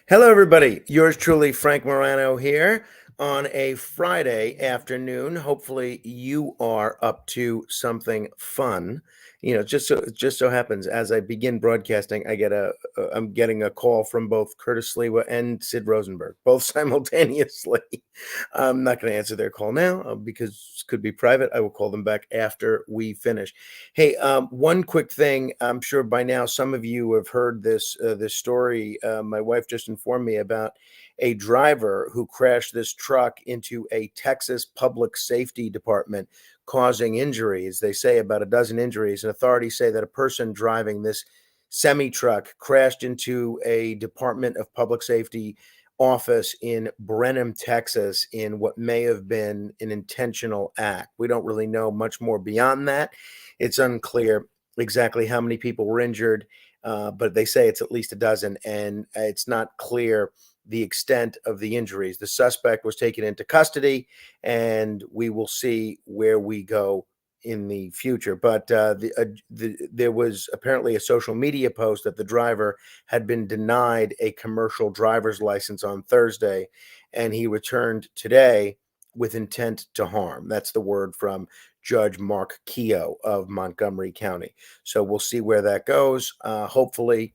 Hello, everybody. Yours truly, Frank Morano here on a Friday afternoon. Hopefully, you are up to something fun. Just so happens as I begin broadcasting, I'm getting a call from both Curtis Sliwa and Sid Rosenberg, both simultaneously. I'm not going to answer their call now because it could be private. I will call them back after we finish. Hey, one quick thing. I'm sure by now some of you have heard this story. My wife just informed me about a driver who crashed this truck into a Texas public safety department, causing injuries. They say about a dozen injuries, and authorities say that a person driving this semi truck crashed into a Department of Public Safety office in Brenham, Texas, in what may have been an intentional act. We don't really know much more beyond that. It's unclear exactly how many people were injured, but they say it's at least a dozen, and it's not clear the extent of the injuries. The suspect was taken into custody, and we will see where we go in the future. But there was apparently a social media post that the driver had been denied a commercial driver's license on Thursday, and he returned today with intent to harm. That's the word from Judge Mark Keogh of Montgomery County. So we'll see where that goes. Hopefully,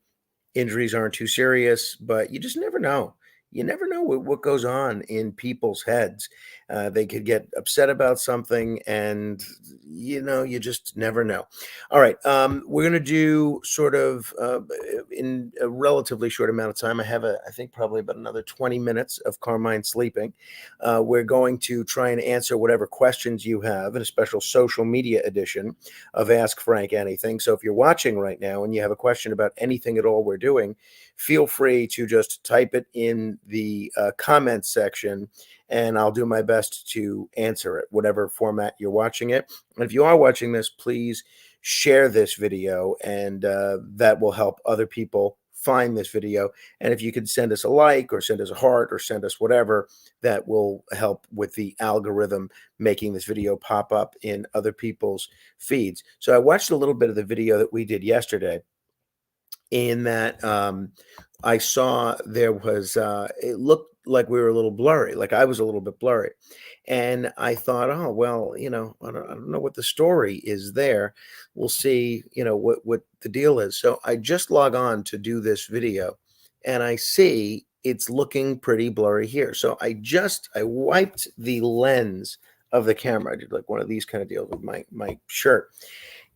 injuries aren't too serious, but you just never know. You never know what goes on in people's heads. They could get upset about something, and you just never know. All right, we're gonna do sort of in a relatively short amount of time. I think probably about another 20 minutes of Carmine sleeping. We're going to try and answer whatever questions you have in a special social media edition of Ask Frank Anything. So if you're watching right now and you have a question about anything at all we're doing, feel free to just type it in the comments section, and I'll do my best to answer it, whatever format you're watching it. And if you are watching this, please share this video, and that will help other people find this video. And if you could send us a like or send us a heart or send us whatever, that will help with the algorithm making this video pop up in other people's feeds. So I watched a little bit of the video that we did yesterday, in that I saw there was it looked like we were a little blurry, like I was a little bit blurry. And I thought, oh well, I don't know what the story is there. We'll see, what the deal is. So I just log on to do this video, and I see it's looking pretty blurry here. So I wiped the lens of the camera. I did like one of these kind of deals with my shirt,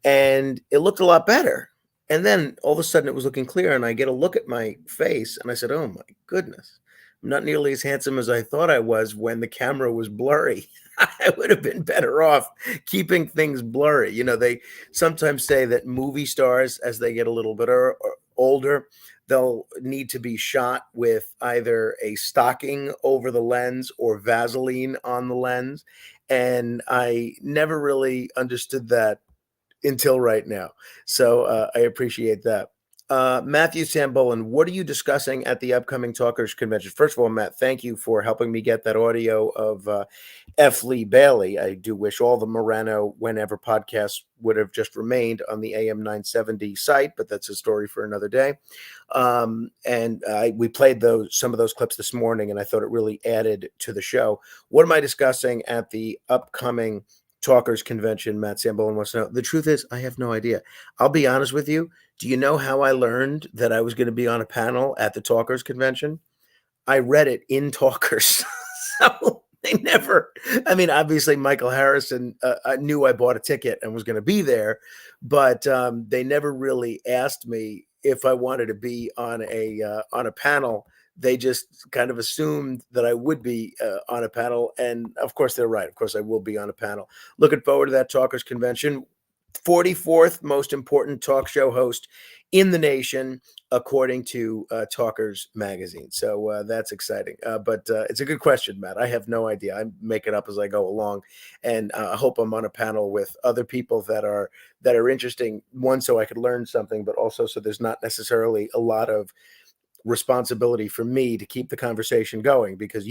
and it looked a lot better. And then all of a sudden it was looking clear, and I get a look at my face, and I said, "Oh my goodness, I'm not nearly as handsome as I thought I was when the camera was blurry." I would have been better off keeping things blurry. They sometimes say that movie stars, as they get a little bit older, they'll need to be shot with either a stocking over the lens or Vaseline on the lens. And I never really understood that until right now. So I appreciate that. Matthew Sambolin, what are you discussing at the upcoming Talkers Convention? First of all, Matt, thank you for helping me get that audio of F. Lee Bailey. I do wish all the Morano Whenever podcasts would have just remained on the AM 970 site, but that's a story for another day. And we played some of those clips this morning, and I thought it really added to the show. What am I discussing at the upcoming Talkers Convention? Matt Sambolin wants to know. The truth is, I have no idea. I'll be honest with you. Do you know how I learned that I was going to be on a panel at the Talkers Convention? I read it in Talkers. So they never, I mean, obviously Michael Harrison I knew I bought a ticket and was going to be there, but they never really asked me if I wanted to be on a panel. They just kind of assumed that I would be on a panel, and of course they're right. Of course I will be on a panel. Looking forward to that Talkers Convention. 44th most important talk show host in the nation, according to Talkers Magazine. So that's exciting. But it's a good question, Matt. I have no idea. I make it up as I go along, and I hope I'm on a panel with other people that are interesting. One, so I could learn something, but also so there's not necessarily a lot of responsibility for me to keep the conversation going, because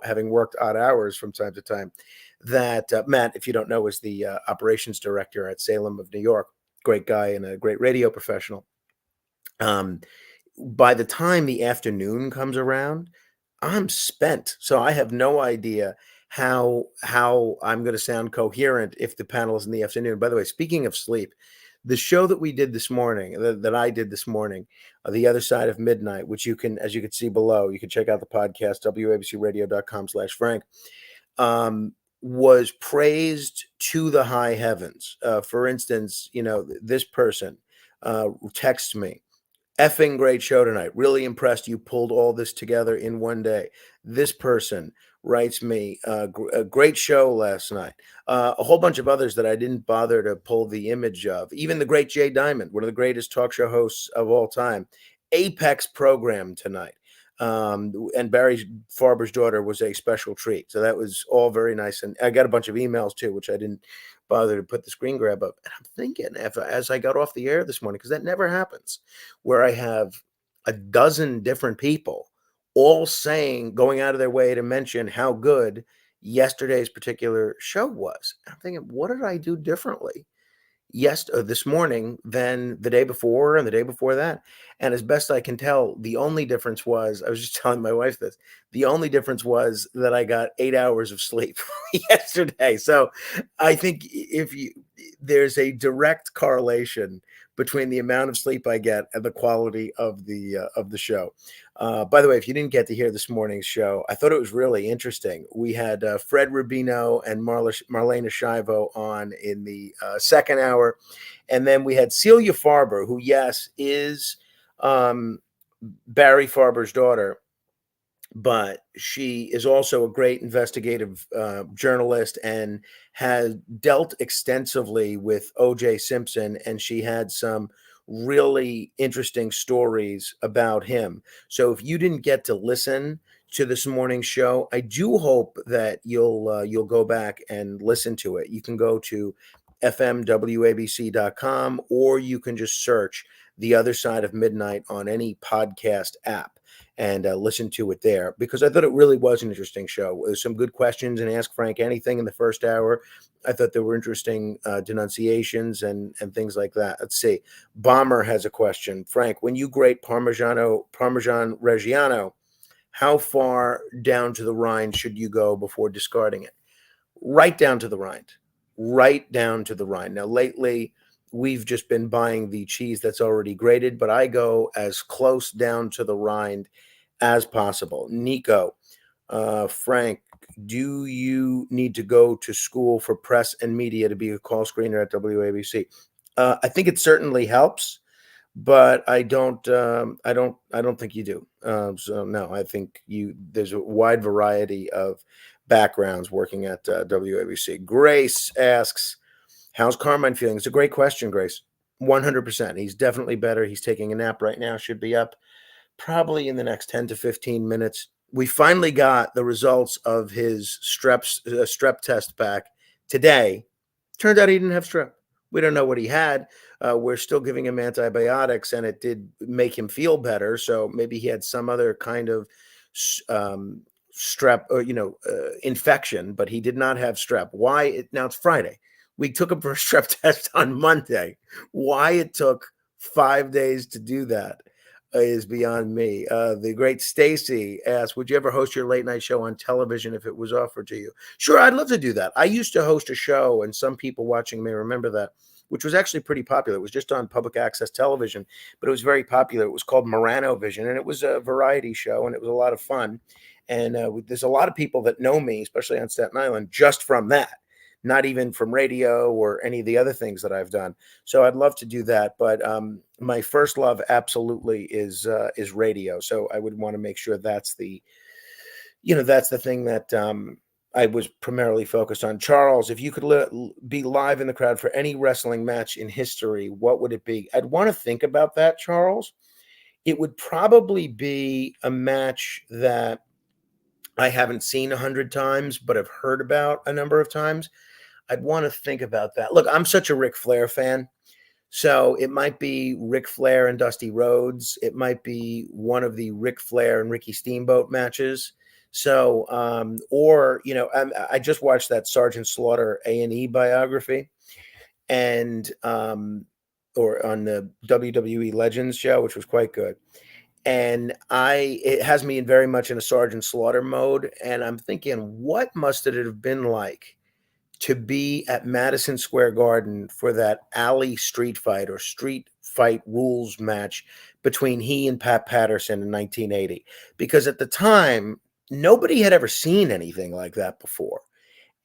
having worked odd hours from time to time, that Matt, if you don't know, is the operations director at Salem of New York. Great guy and a great radio professional. Um, by the time the afternoon comes around, I'm spent. So I have no idea how I'm gonna sound coherent if the panel is in the afternoon. By the way, speaking of sleep, the show that we did this morning, that I did this morning, The Other Side of Midnight, which you can, as you can see below, you can check out the podcast, wabcradio.com/Frank, um, was praised to the high heavens. For instance, this person texts me, effing great show tonight. Really impressed you pulled all this together in one day. This person writes me, a great show last night. A whole bunch of others that I didn't bother to pull the image of. Even the great Jay Diamond, one of the greatest talk show hosts of all time. Apex program tonight. And Barry Farber's daughter was a special treat. So that was all very nice. And I got a bunch of emails too, which I didn't bother to put the screen grab up. And I'm thinking, as I got off the air this morning, because that never happens, where I have a dozen different people all saying, going out of their way to mention how good yesterday's particular show was. I'm thinking, what did I do differently this morning than the day before and the day before that? And as best I can tell, the only difference was, I was just telling my wife this, the only difference was that I got 8 hours of sleep yesterday. So I think if you there's a direct correlation between the amount of sleep I get and the quality of the show. By the way, if you didn't get to hear this morning's show, I thought it was really interesting. We had Fred Rubino and Marlena Shivo on in the second hour, and then we had Celia Farber, who, yes, is Barry Farber's daughter, but she is also a great investigative journalist and has dealt extensively with O.J. Simpson, and she had some really interesting stories about him. So if you didn't get to listen to this morning's show, I do hope that you'll go back and listen to it. You can go to fmwabc.com, or you can just search The Other Side of Midnight on any podcast app and listen to it there, because I thought it really was an interesting show. There's some good questions and Ask Frank Anything in the first hour. I thought there were interesting denunciations and things like that. Let's see. Bomber has a question. Frank, when you grate Parmesan Reggiano, how far down to the rind should you go before discarding it? Right down to the rind. Right down to the rind. Now, lately, we've just been buying the cheese that's already grated, but I go as close down to the rind as possible. Nico, Frank, do you need to go to school for press and media to be a call screener at WABC? I think it certainly helps, but I don't think you do. So no, I think there's a wide variety of backgrounds working at WABC. Grace asks, how's Carmine feeling? It's a great question, Grace. 100%. He's definitely better. He's taking a nap right now. Should be up probably in the next 10 to 15 minutes. We finally got the results of his strep test back today. Turned out he didn't have strep. We don't know what he had. We're still giving him antibiotics, and it did make him feel better. So maybe he had some other kind of strep or infection, but he did not have strep. Why? Now it's Friday. We took him for a strep test on Monday. Why it took 5 days to do that is beyond me. The great Stacy asked, would you ever host your late night show on television if it was offered to you? Sure, I'd love to do that. I used to host a show, and some people watching may remember that, which was actually pretty popular. It was just on public access television, but it was very popular. It was called Morano Vision, and it was a variety show, and it was a lot of fun. And there's a lot of people that know me, especially on Staten Island, just from that, not even from radio or any of the other things that I've done. So I'd love to do that. But my first love absolutely is radio. So I would want to make sure that's the thing that I was primarily focused on. Charles, if you could be live in the crowd for any wrestling match in history, what would it be? I'd want to think about that, Charles. It would probably be a match that I haven't seen 100 times, but have heard about a number of times. I'd want to think about that. Look, I'm such a Ric Flair fan. So it might be Ric Flair and Dusty Rhodes. It might be one of the Ric Flair and Ricky Steamboat matches. So, I just watched that Sergeant Slaughter A&E biography, and or on the WWE Legends show, which was quite good. and it has me in very much in a Sergeant Slaughter mode, and I'm thinking, what must it have been like to be at Madison Square Garden for that alley street fight or street fight rules match between he and Pat Patterson in 1980? Because at the time, nobody had ever seen anything like that before.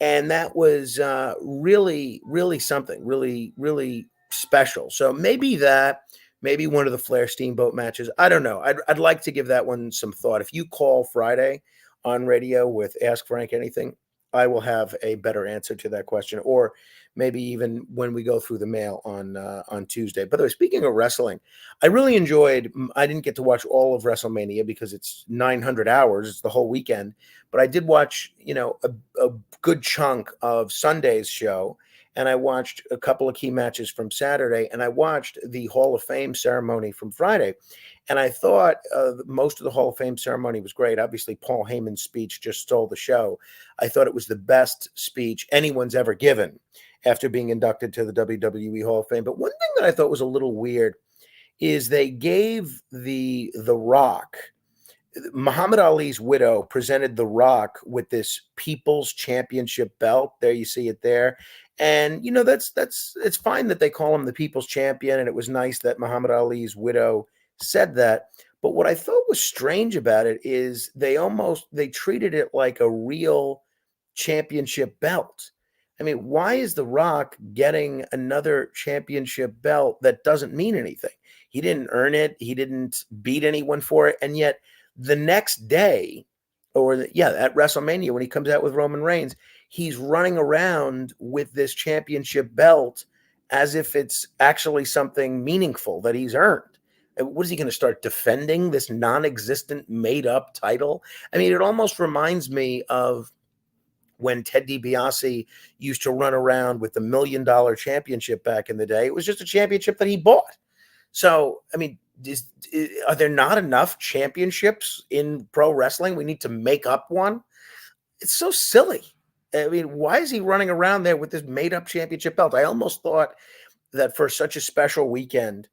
And that was really, really something, really, really special. So maybe that, maybe one of the Flair Steamboat matches. I don't know. I'd like to give that one some thought. If you call Friday on radio with Ask Frank Anything, I will have a better answer to that question, or maybe even when we go through the mail on Tuesday. By the way, speaking of wrestling, I really enjoyed. I didn't get to watch all of WrestleMania because it's 900 hours. It's the whole weekend, but I did watch, a good chunk of Sunday's show, and I watched a couple of key matches from Saturday, and I watched the Hall of Fame ceremony from Friday. And I thought most of the Hall of Fame ceremony was great. Obviously, Paul Heyman's speech just stole the show. I thought it was the best speech anyone's ever given after being inducted to the WWE Hall of Fame. But one thing that I thought was a little weird is they gave the Rock, Muhammad Ali's widow, presented The Rock with this People's Championship belt. There, you see it there. And that's it's fine that they call him the People's Champion, and it was nice that Muhammad Ali's widow said that. But what I thought was strange about it is they treated it like a real championship belt. I mean, why is The Rock getting another championship belt that doesn't mean anything? He didn't earn it. He didn't beat anyone for it. And yet the next day, at WrestleMania, when he comes out with Roman Reigns, he's running around with this championship belt as if it's actually something meaningful that he's earned. What is he going to start defending this non-existent, made-up title? I mean, it almost reminds me of when Ted DiBiase used to run around with the $1 million championship back in the day. It was just a championship that he bought. So, I mean, are there not enough championships in pro wrestling? We need to make up one. It's so silly. I mean, why is he running around there with this made-up championship belt? I almost thought that for such a special weekend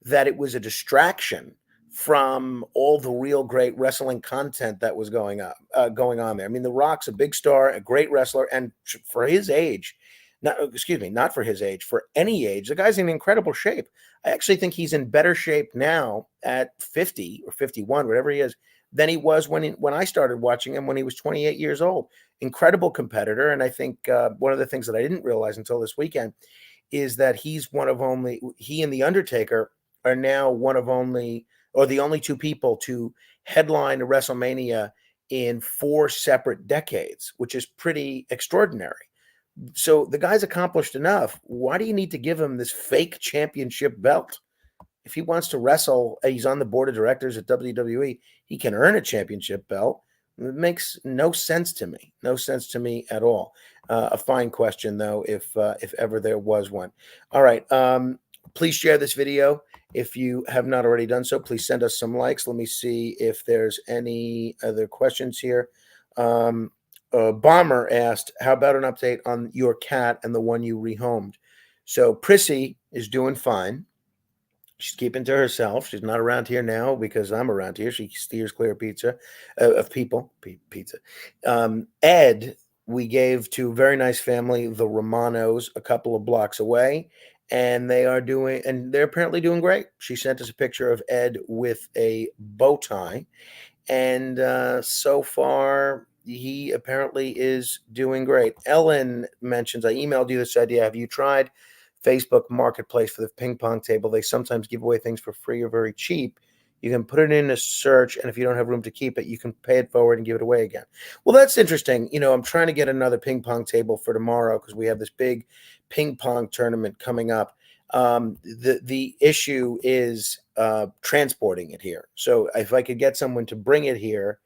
that it was a distraction from all the real great wrestling content that was going on there. I mean, The Rock's a big star, a great wrestler, and for his age, not for his age, for any age, the guy's in incredible shape. I actually think he's in better shape now at 50 or 51, whatever he is, than he was when I started watching him when he was 28 years old. Incredible competitor, and I think one of the things that I didn't realize until this weekend is that he and The Undertaker are now one of only, or the only two people to headline a WrestleMania in 4 separate decades, which is pretty extraordinary. So the guy's accomplished enough. Why do you need to give him this fake championship belt? If he wants to wrestle, he's on the board of directors at WWE, he can earn a championship belt. It makes no sense to me. No sense to me at all. A fine question, though, if ever there was one. All right. Please share this video. If you have not already done so, please send us some likes. Let me see if there's any other questions here. Bomber asked, how about an update on your cat and the one you rehomed? So Prissy is doing fine. She's keeping to herself. She's not around here now because I'm around here. She steers clear of people. Pizza. Ed, we gave to a very nice family, the Romanos, a couple of blocks away, and they're apparently doing great. She sent us a picture of Ed with a bow tie, and so far he apparently is doing great. Ellen mentions, I emailed you this idea. Have you tried Facebook Marketplace for the ping pong table? They sometimes give away things for free or very cheap. You can put it in a search, and if you don't have room to keep it, you can pay it forward and give it away again. Well, that's interesting. I'm trying to get another ping pong table for tomorrow because we have this big ping pong tournament coming up. The issue is transporting it here. So if I could get someone to bring it here,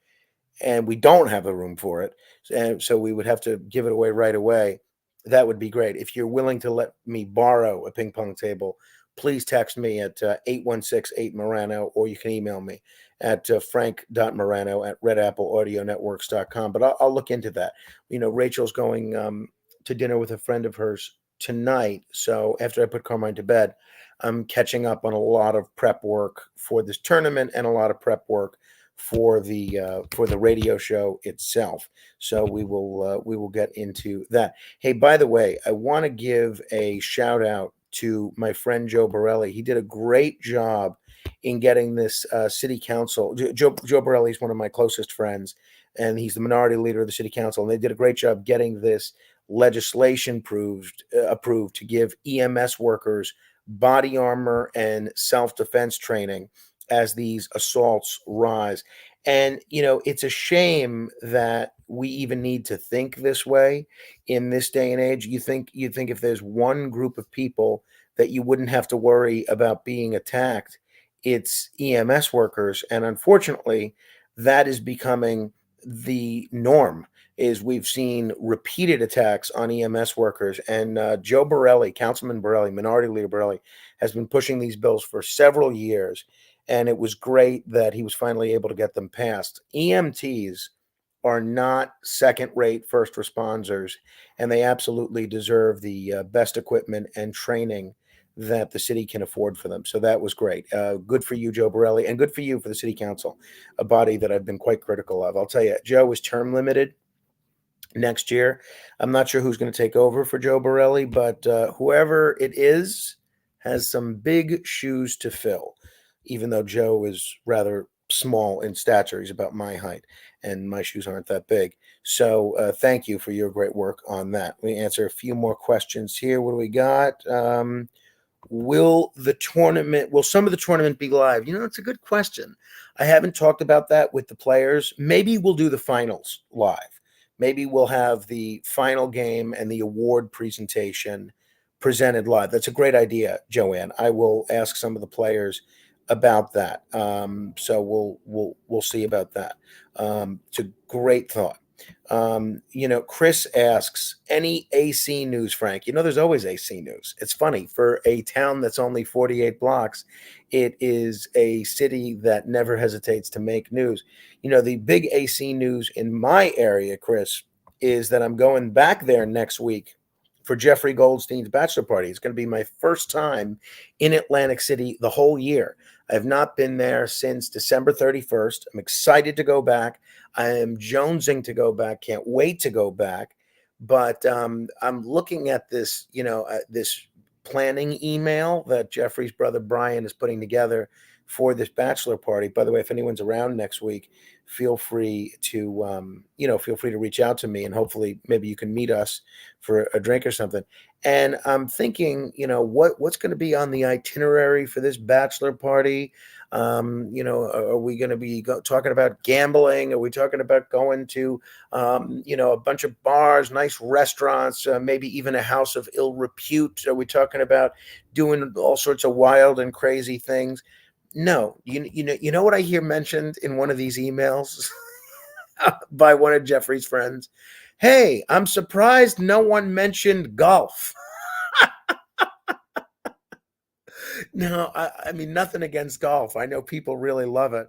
and we don't have a room for it, and so we would have to give it away right away, that would be great. If you're willing to let me borrow a ping pong table, please text me at 816-8-Morano, or you can email me at frank.morano@redappleaudionetworks.com. But I'll look into that. Rachel's going to dinner with a friend of hers tonight. So after I put Carmine to bed, I'm catching up on a lot of prep work for this tournament and a lot of prep work for the radio show itself. So we will get into that. Hey, by the way, I want to give a shout out to my friend Joe Borelli. He did a great job in getting this city council. Joe Borelli is one of my closest friends, and he's the minority leader of the city council. And they did a great job getting this legislation approved to give EMS workers body armor and self defense training as these assaults rise. And, it's a shame that we even need to think this way in this day and age. You think if there's one group of people that you wouldn't have to worry about being attacked, it's EMS workers. And unfortunately, that is becoming the norm. Is we've seen repeated attacks on EMS workers, and Joe Borelli, Councilman Borelli, Minority Leader Borelli, has been pushing these bills for several years, and it was great that he was finally able to get them passed. EMTs are not second-rate first responders, and they absolutely deserve the best equipment and training that the city can afford for them. So that was great. Good for you, Joe Borelli, and good for you for the city council, a body that I've been quite critical of. I'll tell you, Joe is term limited next year. I'm not sure who's going to take over for Joe Borelli, but whoever it is has some big shoes to fill, even though Joe is rather small in stature. He's about my height, and my shoes aren't that big. So thank you for your great work on that. Let me answer a few more questions here. What do we got? Will some of the tournament be live? It's a good question. I haven't talked about that with the players. Maybe we'll do the finals live. Maybe we'll have the final game and the award presentation presented live. That's a great idea, Joanne. I will ask some of the players about that. So we'll see about that. It's a great thought. Chris asks, any AC news, Frank? There's always AC news. It's funny, for a town that's only 48 blocks, it is a city that never hesitates to make news. The big AC news in my area, Chris, is that I'm going back there next week for Jeffrey Goldstein's bachelor party. It's going to be my first time in Atlantic City the whole year. I have not been there since December 31st. I'm excited to go back. I am jonesing to go back. Can't wait to go back. But I'm looking at this, this planning email that Jeffrey's brother Brian is putting together for this bachelor party. By the way, if anyone's around next week, feel free to reach out to me, and hopefully maybe you can meet us for a drink or something. And I'm thinking, what's going to be on the itinerary for this bachelor party? Are we going to be talking about gambling? Are we talking about going to, a bunch of bars, nice restaurants, maybe even a house of ill repute? Are we talking about doing all sorts of wild and crazy things? No, you know what I hear mentioned in one of these emails by one of Jeffrey's friends? Hey, I'm surprised no one mentioned golf. No, I mean, nothing against golf. I know people really love it.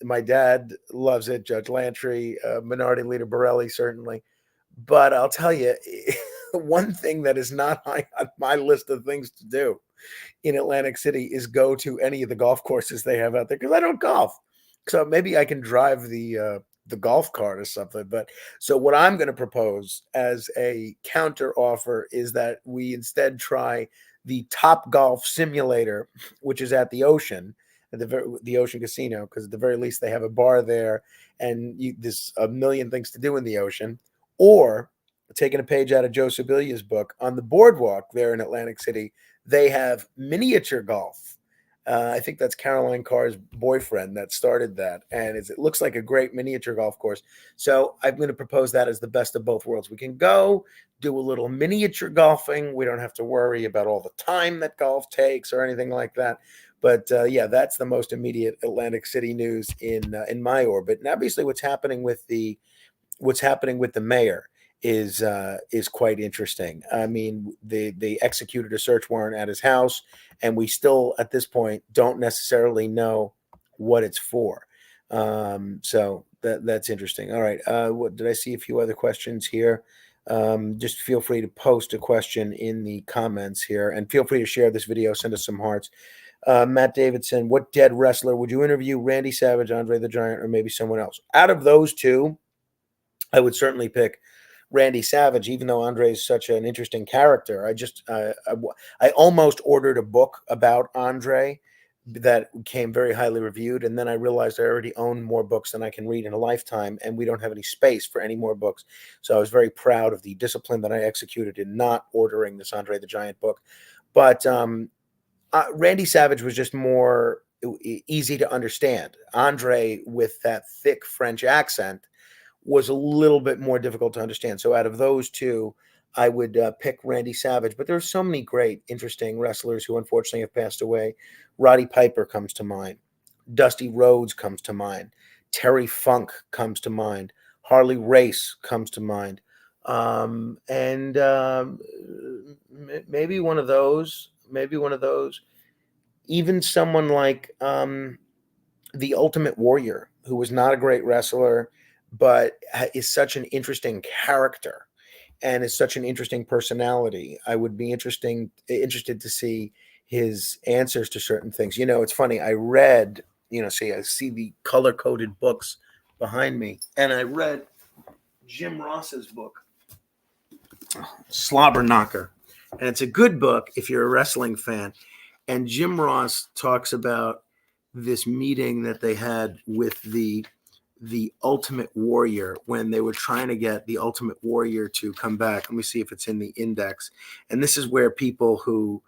My dad loves it, Judge Lantry, Minority Leader Borelli, certainly. But I'll tell you, one thing that is not high on my list of things to do in Atlantic City is go to any of the golf courses they have out there, because I don't golf. So maybe I can drive the golf cart or something. But so what I'm going to propose as a counter offer is that we instead try the Top Golf Simulator, which is at the Ocean, at the Ocean Casino, because at the very least they have a bar there, and there's a million things to do in the Ocean. Or, taking a page out of Joe Sibilia's book, on the boardwalk there in Atlantic City, they have miniature golf. I think that's Caroline Carr's boyfriend that started that. And it looks like a great miniature golf course. So I'm going to propose that as the best of both worlds. We can go do a little miniature golfing. We don't have to worry about all the time that golf takes or anything like that. But yeah, that's the most immediate Atlantic City news in my orbit. And obviously what's happening with the mayor is quite interesting. I mean, they executed a search warrant at his house, and we still at this point don't necessarily know what it's for. So that's interesting. All right, what did I see? A few other questions here. Just feel free to post a question in the comments here, and feel free to share this video. Send us some hearts. Matt Davidson, what dead wrestler would you interview? Randy Savage, Andre the Giant, or maybe someone else? Out of those two, I would certainly pick Randy Savage, even though Andre is such an interesting character. I almost ordered a book about Andre that came very highly reviewed, and then I realized I already own more books than I can read in a lifetime, and we don't have any space for any more books. So I was very proud of the discipline that I executed in not ordering this Andre the Giant book. But Randy Savage was just more easy to understand. Andre, with that thick French accent, was a little bit more difficult to understand. So out of those two, I would pick Randy Savage. But there's so many great, interesting wrestlers who unfortunately have passed away. Roddy Piper comes to mind. Dusty Rhodes comes to mind. Terry Funk comes to mind. Harley Race comes to mind. And maybe one of those. Even someone like the Ultimate Warrior, who was not a great wrestler, but is such an interesting character and is such an interesting personality. I would be interested to see his answers to certain things. It's funny. I read, I see the color-coded books behind me, and I read Jim Ross's book, Slobber Knocker, and it's a good book if you're a wrestling fan. And Jim Ross talks about this meeting that they had with the Ultimate Warrior when they were trying to get the Ultimate Warrior to come back. Let me see if it's in the index. And this is where people who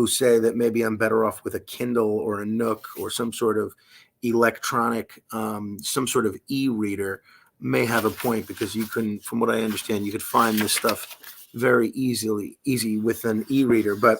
say that maybe I'm better off with a Kindle or a Nook or some sort of electronic, some sort of e-reader may have a point, because you can, from what I understand, you could find this stuff very easy with an e-reader. But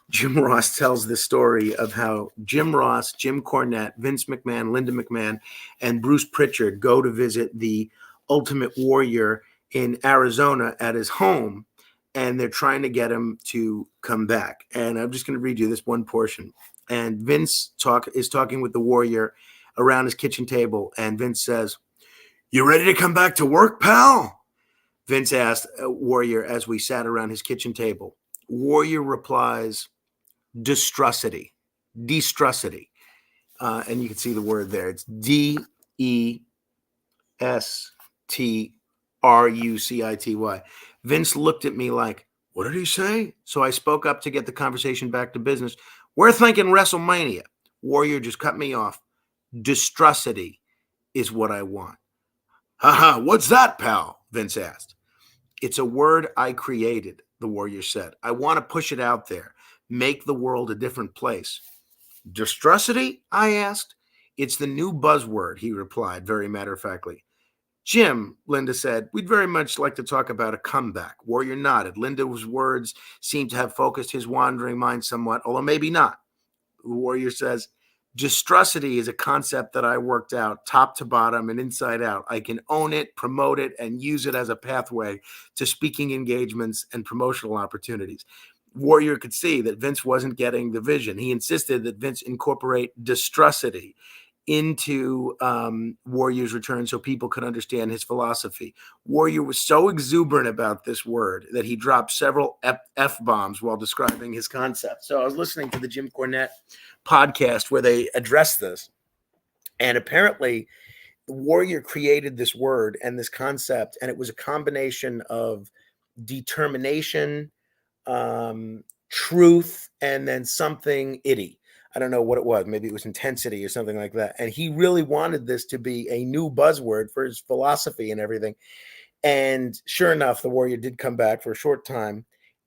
Jim Ross tells the story of how Jim Ross, Jim Cornette, Vince McMahon, Linda McMahon, and Bruce Pritchard go to visit the Ultimate Warrior in Arizona at his home, and they're trying to get him to come back. And I'm just going to read you this one portion. And Vince is talking with the Warrior around his kitchen table, and Vince says, "You ready to come back to work, pal?" Vince asked Warrior as we sat around his kitchen table. Warrior replies, "Distrusity." And you can see the word there. It's DESTRUCITY. Vince looked at me like, "What did he say?" So I spoke up to get the conversation back to business. "We're thinking WrestleMania." Warrior just cut me off. "Distrusity is what I want." "Haha, what's that, pal?" Vince asked. "It's a word I created," the Warrior said. "I want to push it out there. Make the world a different place." "Distrusity?" I asked. "It's the new buzzword," he replied very matter-of-factly. "Jim," Linda said, "we'd very much like to talk about a comeback." Warrior nodded. Linda's words seemed to have focused his wandering mind somewhat, although maybe not. Warrior says, "Distrusity is a concept that I worked out top to bottom and inside out. I can own it, promote it, and use it as a pathway to speaking engagements and promotional opportunities." Warrior could see that Vince wasn't getting the vision. He insisted that Vince incorporate distrusity into Warrior's return so people could understand his philosophy. Warrior was so exuberant about this word that he dropped several F-bombs while describing his concept. So I was listening to the Jim Cornette podcast where they addressed this, and apparently Warrior created this word and this concept, and it was a combination of determination, truth, and then something itty. I don't know what it was. Maybe it was intensity or something like that. And he really wanted this to be a new buzzword for his philosophy and everything. And sure enough, the Warrior did come back for a short time,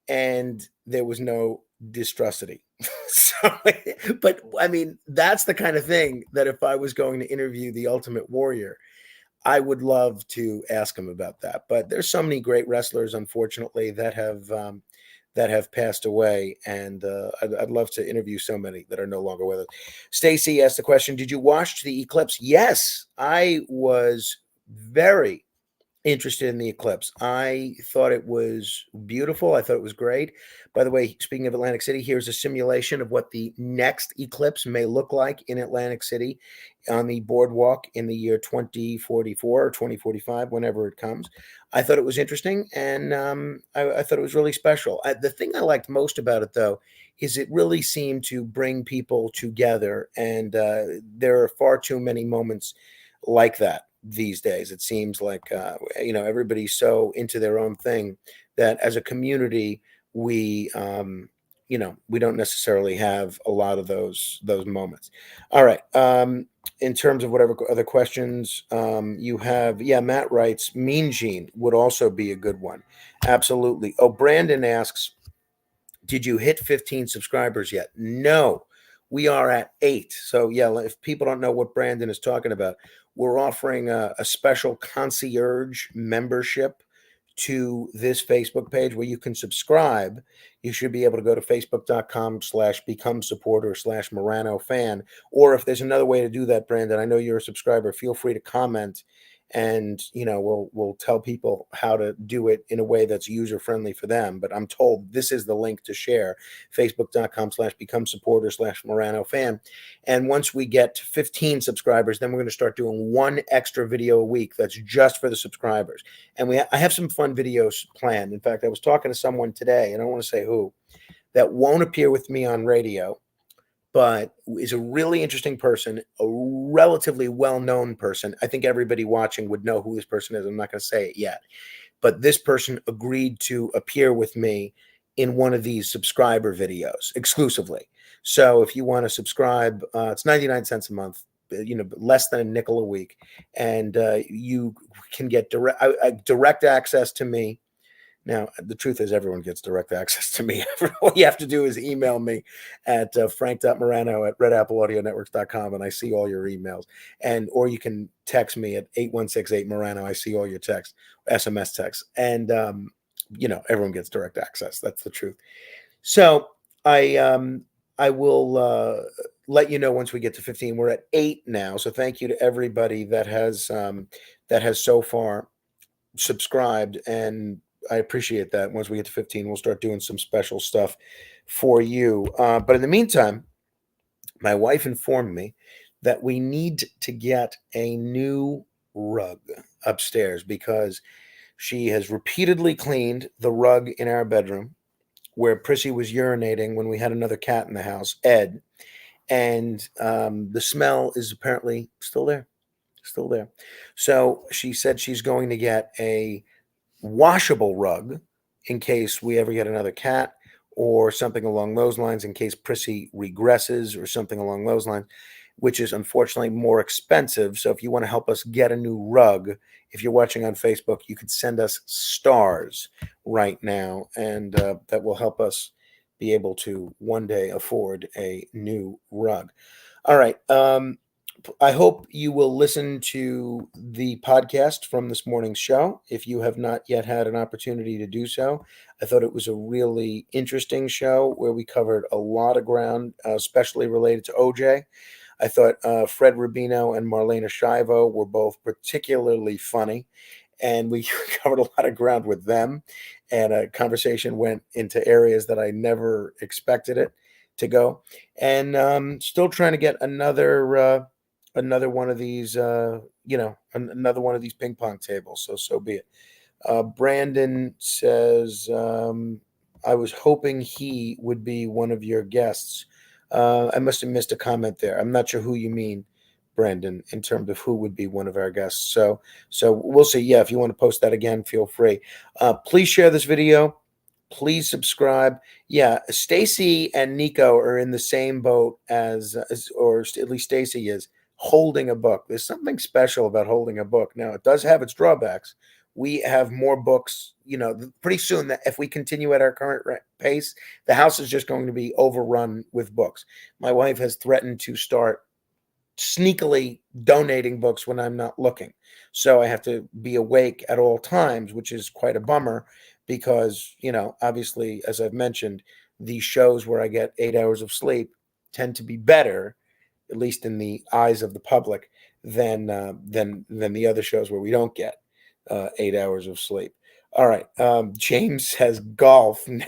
and there was no distrusity. But I mean, that's the kind of thing that if I was going to interview the Ultimate Warrior, I would love to ask him about that. But there's so many great wrestlers, unfortunately, that have passed away, and I'd love to interview so many that are no longer with us. Stacy asked the question, "Did you watch the eclipse?" Yes, I was very interested in the eclipse. I thought it was beautiful. I thought it was great. By the way, speaking of Atlantic City, here's a simulation of what the next eclipse may look like in Atlantic City on the boardwalk in the year 2044 or 2045, whenever it comes. I thought it was interesting, and I thought it was really special. The thing I liked most about it, though, is it really seemed to bring people together, and there are far too many moments like that these days. It seems like everybody's so into their own thing that as a community we don't necessarily have a lot of those moments. All right. In terms of whatever other questions you have, yeah, Matt writes, Mean Gene would also be a good one. Absolutely. Oh, Brandon asks, did you hit 15 subscribers yet? No, we are at 8. So, yeah, if people don't know what Brandon is talking about, we're offering a special concierge membership to this Facebook page where you can subscribe. You should be able to go to facebook.com/become supporter/Morano fan. Or if there's another way to do that, Brandon, I know you're a subscriber, feel free to comment, and we'll tell people how to do it in a way that's user friendly for them. But I'm told this is the link to share: facebook.com/become supporter/Morano fan. And once we get to 15 subscribers, then we're going to start doing one extra video a week that's just for the subscribers. And I have some fun videos planned. In fact, I was talking to someone today, and I don't want to say who, that won't appear with me on radio, but is a really interesting person, a relatively well-known person. I think everybody watching would know who this person is. I'm not going to say it yet, but this person agreed to appear with me in one of these subscriber videos exclusively. So if you want to subscribe, it's 99 cents a month, less than a nickel a week, and you can get direct access to me. Now, the truth is, everyone gets direct access to me. All you have to do is email me at frank.morano@redappleaudionetworks.com, and I see all your emails. Or you can text me at 8168-MORANO. I see all your texts, SMS texts. And, everyone gets direct access. That's the truth. So I will let you know once we get to 15. We're at 8 now. So thank you to everybody that has so far subscribed, and I appreciate that. Once we get to 15, we'll start doing some special stuff for you. But in the meantime, my wife informed me that we need to get a new rug upstairs because she has repeatedly cleaned the rug in our bedroom where Prissy was urinating when we had another cat in the house, Ed. And the smell is apparently still there. Still there. So she said she's going to get a washable rug in case we ever get another cat or something along those lines, in case Prissy regresses or something along those lines, which is unfortunately more expensive. So if you want to help us get a new rug, if you're watching on Facebook, you could send us stars right now, and that will help us be able to one day afford a new rug. All right. I hope you will listen to the podcast from this morning's show if you have not yet had an opportunity to do so. I thought it was a really interesting show where we covered a lot of ground, especially related to OJ. I thought Fred Rubino and Marlena Shivo were both particularly funny, and we covered a lot of ground with them, and a conversation went into areas that I never expected it to go. And still trying to get another one of these, another one of these ping pong tables. So be it. Brandon says, I was hoping he would be one of your guests. I must have missed a comment there. I'm not sure who you mean, Brandon, in terms of who would be one of our guests. So we'll see. Yeah, if you want to post that again, feel free. Please share this video. Please subscribe. Yeah, Stacy and Nico are in the same boat or at least Stacy is, holding a book. There's something special about holding a book. Now, it does have its drawbacks. We have more books, pretty soon. That if we continue at our current pace, the house is just going to be overrun with books. My wife has threatened to start sneakily donating books when I'm not looking. So I have to be awake at all times, which is quite a bummer because, obviously, as I've mentioned, these shows where I get 8 hours of sleep tend to be better, at least in the eyes of the public, than the other shows where we don't get 8 hours of sleep. All right. James says golf. Now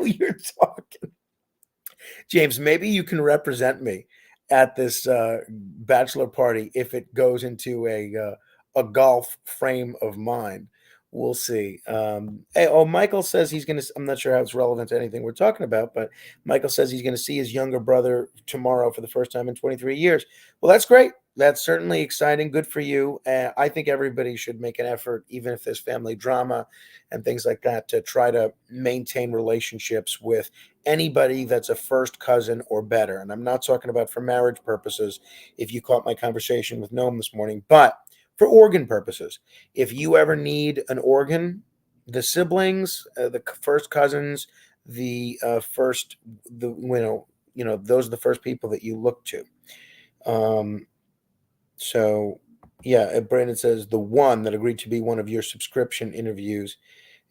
you're talking. James, maybe you can represent me at this bachelor party if it goes into a golf frame of mind. We'll see. Michael says he's going to. I'm not sure how it's relevant to anything we're talking about, but Michael says he's going to see his younger brother tomorrow for the first time in 23 years. Well, that's great. That's certainly exciting. Good for you. I think everybody should make an effort, even if there's family drama and things like that, to try to maintain relationships with anybody that's a first cousin or better. And I'm not talking about for marriage purposes, if you caught my conversation with Noam this morning, but for organ purposes. If you ever need an organ, the siblings, the first cousins, those are the first people that you look to. So yeah, Brandon says the one that agreed to be one of your subscription interviews.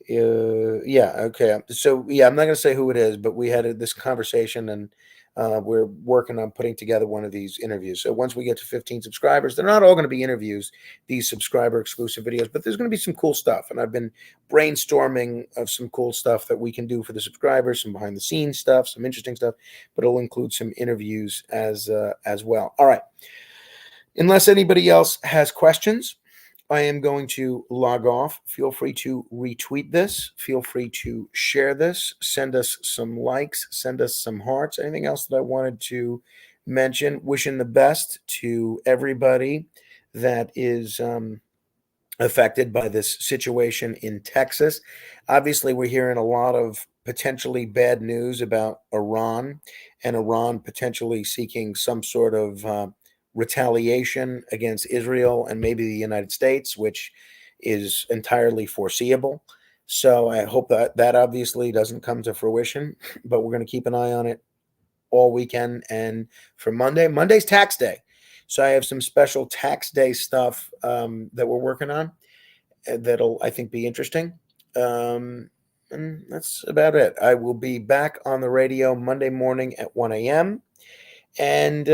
Yeah, okay. So yeah, I'm not going to say who it is, but we had this conversation, and we're working on putting together one of these interviews. So once we get to 15 subscribers, they're not all going to be interviews, these subscriber exclusive videos, but there's going to be some cool stuff. And I've been brainstorming of some cool stuff that we can do for the subscribers, some behind the scenes stuff, some interesting stuff, but it'll include some interviews as well. All right. Unless anybody else has questions, I am going to log off. Feel free to retweet this. Feel free to share this. Send us some likes. Send us some hearts. Anything else that I wanted to mention? Wishing the best to everybody that is affected by this situation in Texas. Obviously, we're hearing a lot of potentially bad news about Iran, and Iran potentially seeking some sort of retaliation against Israel and maybe the United States, which is entirely foreseeable. So I hope that obviously doesn't come to fruition, but we're going to keep an eye on it all weekend. And for Monday's tax day. So I have some special tax day stuff that we're working on that'll, I think, be interesting. And that's about it. I will be back on the radio Monday morning at 1 a.m. And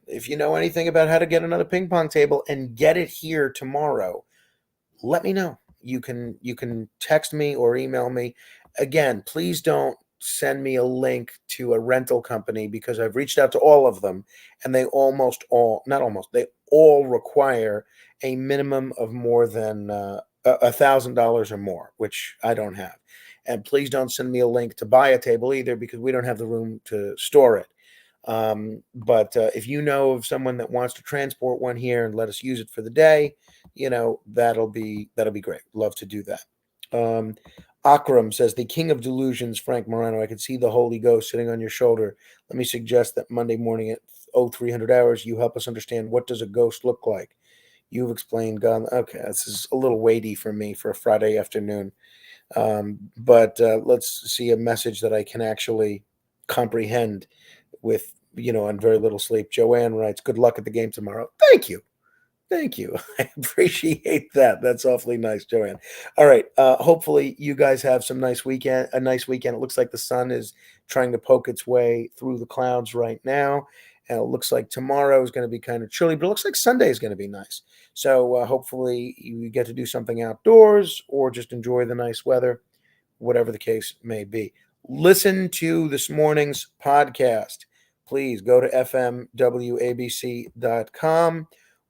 if you know anything about how to get another ping pong table and get it here tomorrow, let me know. You can text me or email me. Again, please don't send me a link to a rental company, because I've reached out to all of them, and they all require a minimum of more than $1,000 or more, which I don't have. And please don't send me a link to buy a table either, because we don't have the room to store it. But if you know of someone that wants to transport one here and let us use it for the day, that'll be great. Love to do that. Akram says, the king of delusions, Frank Morano, I could see the Holy Ghost sitting on your shoulder. Let me suggest that Monday morning at 0300 hours, you help us understand, what does a ghost look like? You've explained God. Okay, this is a little weighty for me for a Friday afternoon. But let's see a message that I can actually comprehend with, on very little sleep. Joanne writes, good luck at the game tomorrow. Thank you. I appreciate that. That's awfully nice, Joanne. All right. Hopefully you guys have a nice weekend. It looks like the sun is trying to poke its way through the clouds right now. And it looks like tomorrow is going to be kind of chilly, but it looks like Sunday is going to be nice. So hopefully you get to do something outdoors or just enjoy the nice weather, whatever the case may be. Listen to this morning's podcast. Please go to fmwabc.com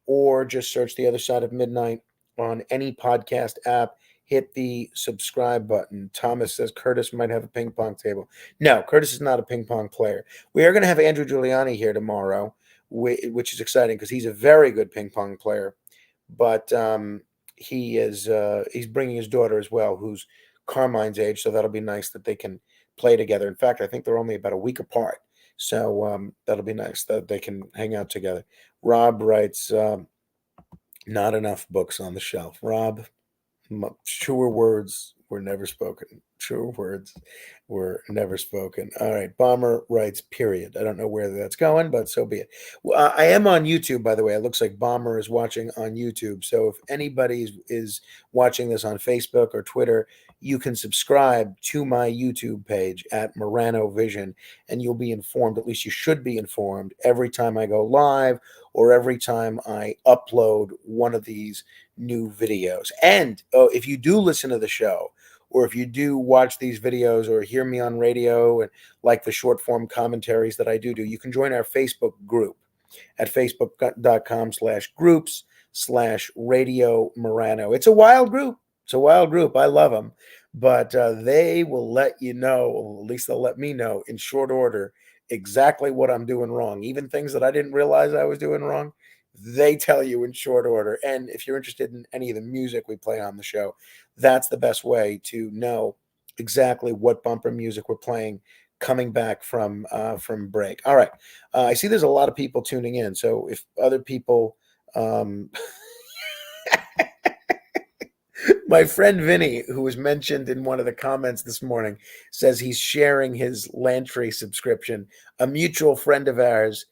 or just search The Other Side of Midnight on any podcast app. Hit the subscribe button. Thomas says Curtis might have a ping pong table. No, Curtis is not a ping pong player. We are going to have Andrew Giuliani here tomorrow, which is exciting because he's a very good ping pong player. But he's bringing his daughter as well, who's Carmine's age, so that'll be nice that they can play together. In fact, I think they're only about a week apart, so that'll be nice that they can hang out together. Rob writes, not enough books on the shelf. Rob, truer words were never spoken. Truer words were never spoken. All right. Bomber writes, period. I don't know where that's going, but so be it. Well, I am on YouTube, by the way. It looks like Bomber is watching on YouTube. So if anybody is watching this on Facebook or Twitter, you can subscribe to my YouTube page at Morano Vision, and you'll be informed, at least you should be informed, every time I go live or every time I upload one of these new videos. And oh, if you do listen to the show, or if you do watch these videos or hear me on radio and like the short form commentaries that I do, you can join our Facebook group at facebook.com/groups/Radio Morano. It's a wild group. It's a wild group. I love them, but they will let you know, or at least they'll let me know in short order exactly what I'm doing wrong. Even things that I didn't realize I was doing wrong, they tell you in short order. And if you're interested in any of the music we play on the show, that's the best way to know exactly what bumper music we're playing coming back from break. All right. I see there's a lot of people tuning in. So if other people, um, my friend Vinny, who was mentioned in one of the comments this morning, says he's sharing his Lantry subscription. A mutual friend of ours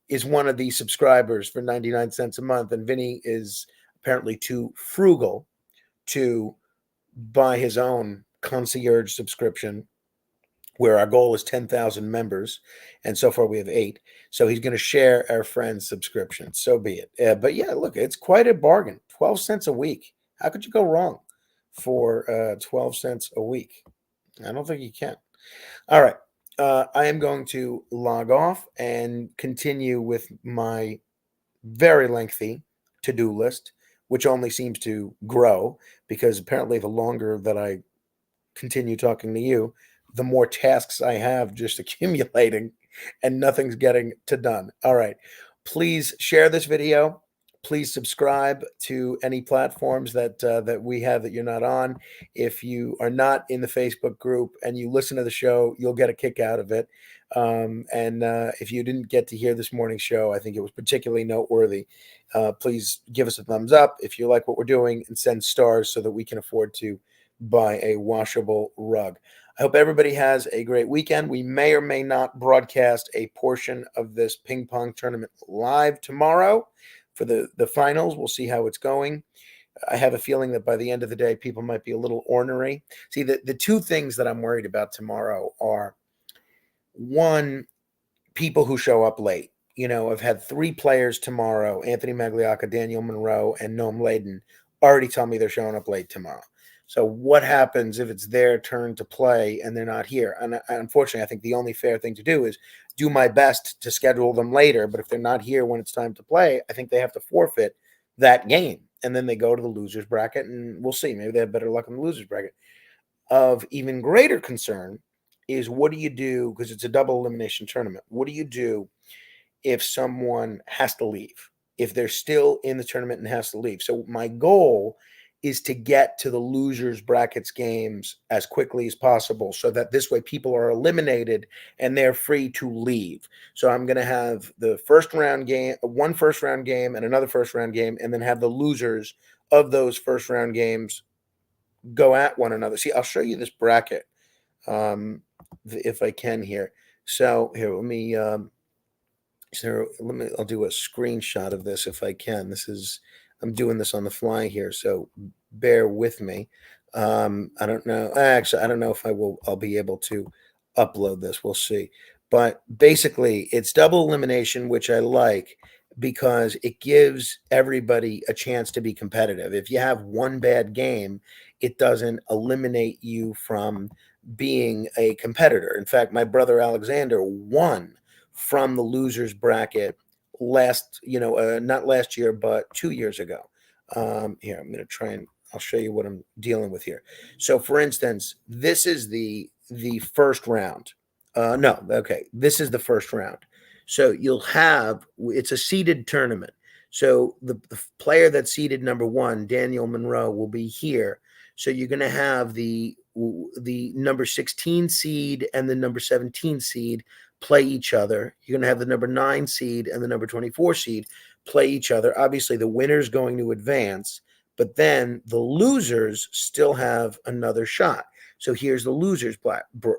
is one of the subscribers for 99 cents a month. And Vinny is apparently too frugal to buy his own concierge subscription, where our goal is 10,000 members, and so far we have 8. So he's going to share our friend's subscription. So be it. But yeah, look, it's quite a bargain. 12 cents a week. How could you go wrong for 12 cents a week? I don't think you can. All right. I am going to log off and continue with my very lengthy to-do list, which only seems to grow because apparently the longer that I continue talking to you, the more tasks I have just accumulating and nothing's getting to done. All right. Please share this video. Please subscribe to any platforms that we have that you're not on. If you are not in the Facebook group and you listen to the show, you'll get a kick out of it. And if you didn't get to hear this morning's show, I think it was particularly noteworthy. Please give us a thumbs up if you like what we're doing and send stars so that we can afford to buy a washable rug. I hope everybody has a great weekend. We may or may not broadcast a portion of this ping pong tournament live tomorrow for the finals. We'll see how it's going. I have a feeling that by the end of the day, people might be a little ornery. See, the two things that I'm worried about tomorrow are, one, people who show up late. You know, I've had 3 players tomorrow, Anthony Magliocca, Daniel Monroe, and Noam Laden, already tell me they're showing up late tomorrow. So what happens if it's their turn to play and they're not here? And unfortunately, I think the only fair thing to do is do my best to schedule them later. But if they're not here when it's time to play, I think they have to forfeit that game. And then they go to the losers bracket, and we'll see. Maybe they have better luck in the losers bracket. Of even greater concern is, what do you do? Because it's a double elimination tournament. What do you do if someone has to leave? If they're still in the tournament and has to leave? So my goal is to get to the losers brackets games as quickly as possible so that this way people are eliminated and they're free to leave. So I'm going to have the first round game, one first round game and another first round game, and then have the losers of those first round games go at one another. See, I'll show you this bracket if I can here. So here, let me I'll do a screenshot of this if I can. I'm doing this on the fly here, so bear with me. I don't know. Actually, I don't know if I'll be able to upload this. We'll see. But basically, it's double elimination, which I like because it gives everybody a chance to be competitive. If you have one bad game, it doesn't eliminate you from being a competitor. In fact, my brother Alexander won from the losers bracket not last year, but 2 years ago. Here, I'm going to try and I'll show you what I'm dealing with here. So, for instance, this is the first round. No, okay, this is the first round. So it's a seeded tournament. So the player that's seeded number 1, Daniel Monroe, will be here. So you're going to have the number 16 seed and the number 17 seed play each other. You're going to have the number 9 seed and the number 24 seed play each other. Obviously, the winner's going to advance, but then the losers still have another shot. So here's the losers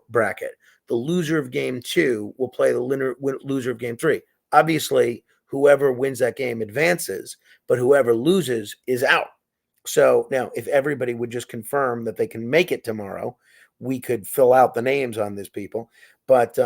bracket. The loser of game 2 will play the loser of game 3. Obviously, whoever wins that game advances, but whoever loses is out. So now, if everybody would just confirm that they can make it tomorrow, we could fill out the names on these people. But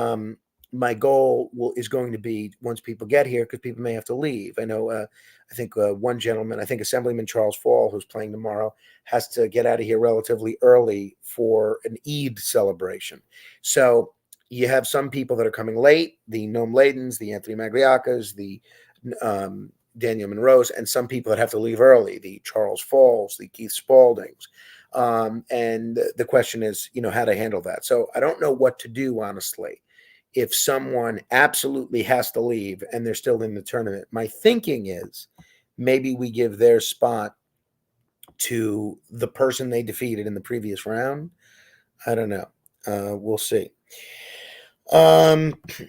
my goal is going to be once people get here, because people may have to leave. I know, I think one gentleman, I think Assemblyman Charles Fall, who's playing tomorrow, has to get out of here relatively early for an Eid celebration. So you have some people that are coming late, the Noam Ladens, the Anthony Magliacas, the Daniel Monroes, and some people that have to leave early, the Charles Falls, the Keith Spaldings. And the question is, how to handle that. So I don't know what to do, honestly, if someone absolutely has to leave and they're still in the tournament. My thinking is maybe we give their spot to the person they defeated in the previous round. I don't know. We'll see.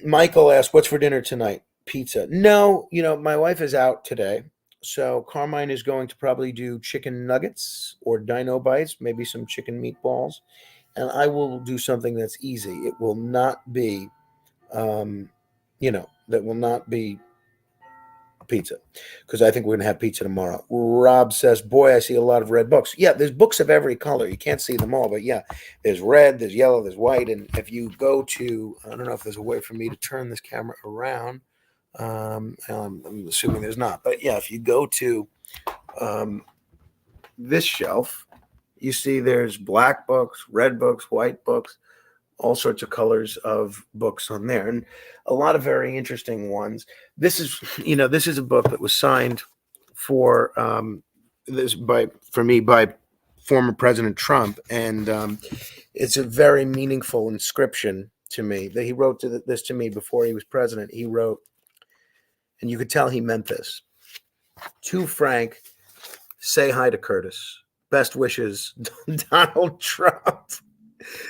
Michael asked, what's for dinner tonight? Pizza. No, my wife is out today. So Carmine is going to probably do chicken nuggets or dino bites, maybe some chicken meatballs. And I will do something that's easy. It will not be, that will not be pizza, because I think we're going to have pizza tomorrow. Rob says, boy, I see a lot of red books. Yeah, there's books of every color. You can't see them all, but yeah, there's red, there's yellow, there's white. And if you go to, I don't know if there's a way for me to turn this camera around. I'm assuming there's not, but yeah, if you go to this shelf, you see there's black books, red books, white books, all sorts of colors of books on there, and a lot of very interesting ones. This is a book that was signed for by former President Trump, and it's a very meaningful inscription to me that he wrote this to me before he was president. He wrote, and you could tell he meant this: to Frank, say hi to Curtis. Best wishes, Donald Trump.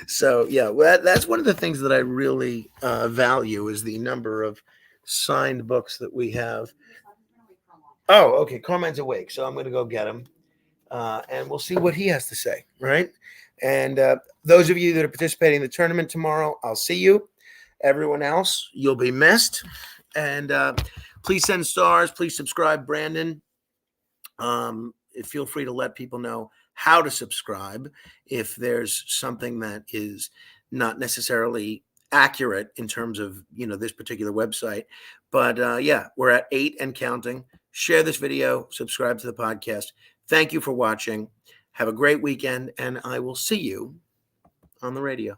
So yeah, that's one of the things that I really value is the number of signed books that we have. Oh, okay. Carmine's awake, so I'm going to go get him, and we'll see what he has to say. Right. And those of you that are participating in the tournament tomorrow, I'll see you. Everyone else, you'll be missed. And please send stars. Please subscribe, Brandon. Feel free to let people know how to subscribe if there's something that is not necessarily accurate in terms of this particular website. But yeah, we're at 8 and counting. Share this video, subscribe to the podcast. Thank you for watching. Have a great weekend, and I will see you on the radio.